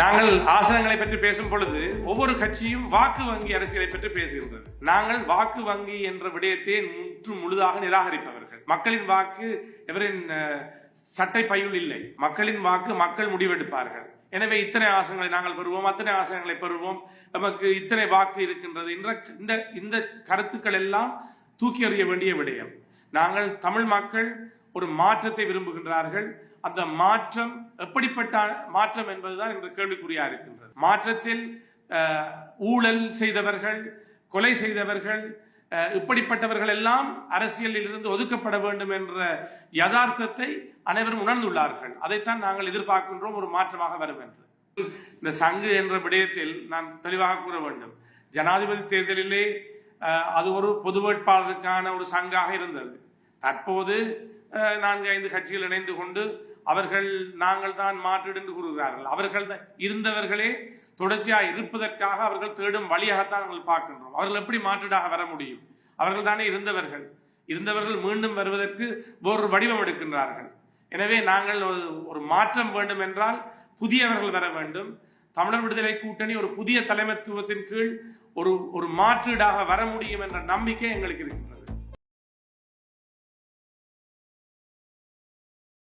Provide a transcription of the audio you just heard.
நாங்கள் ஆசனங்களை பற்றி பேசும் பொழுது ஒவ்வொரு கட்சியும் வாக்கு வங்கி அரசியலை பற்றி பேசுகின்றது. நாங்கள் வாக்கு வங்கி என்ற விடயத்தை முழுதாக நிராகரிப்பவர்கள். மக்களின் வாக்கு எவரின் சட்டை பையுள் இல்லை. மக்களின் வாக்கு மக்கள் முடிவெடுப்பார்கள். எனவே இத்தனை ஆசனங்களை நாங்கள் பெறுவோம், அத்தனை ஆசனங்களை பெறுவோம், நமக்கு இத்தனை வாக்கு இருக்கின்றது என்ற இந்த கருத்துக்கள் எல்லாம் தூக்கி எறிய வேண்டிய விடயம். நாங்கள் தமிழ் மக்கள் ஒரு மாற்றத்தை விரும்புகின்றார்கள். அந்த மாற்றம் எப்படிப்பட்ட மாற்றம் என்பதுதான் இன்று கேள்விக்குறியா இருக்கின்றது. மாற்றத்தில் ஊழல் செய்தவர்கள், கொலை செய்தவர்கள், இப்படிப்பட்டவர்கள் எல்லாம் அரசியலில் இருந்து ஒதுக்கப்பட வேண்டும் என்ற யதார்த்தத்தை அனைவரும் உணர்ந்துள்ளார்கள். அதைத்தான் நாங்கள் எதிர்பார்க்கின்றோம், ஒரு மாற்றமாக வரும் என்று. இந்த சங்கு என்ற விடயத்தில் நான் தெளிவாக கூற வேண்டும். ஜனாதிபதி தேர்தலிலே அது ஒரு பொது வேட்பாளருக்கான ஒரு சங்காக இருந்தது. தற்போது 4-5 கட்சிகள் இணைந்து கொண்டு அவர்கள் நாங்கள் தான் மாற்றீடு என்று கூறுகிறார்கள். அவர்கள் இருந்தவர்களே தொடர்ச்சியாக இருப்பதற்காக அவர்கள் தேடும் வழியாகத்தான் நாங்கள் பார்க்கின்றோம். அவர்கள் எப்படி மாற்றீடாக வர முடியும்? அவர்கள் தானே இருந்தவர்கள் மீண்டும் வருவதற்கு ஒரு வடிவம் எடுக்கின்றார்கள். எனவே நாங்கள் ஒரு மாற்றம் வேண்டும் என்றால் புதியவர்கள் வர வேண்டும். தமிழர் விடுதலை கூட்டணி ஒரு புதிய தலைமைத்துவத்தின் கீழ் ஒரு மாற்றீடாக வர முடியும் என்ற நம்பிக்கை எங்களுக்கு இருக்கின்றது.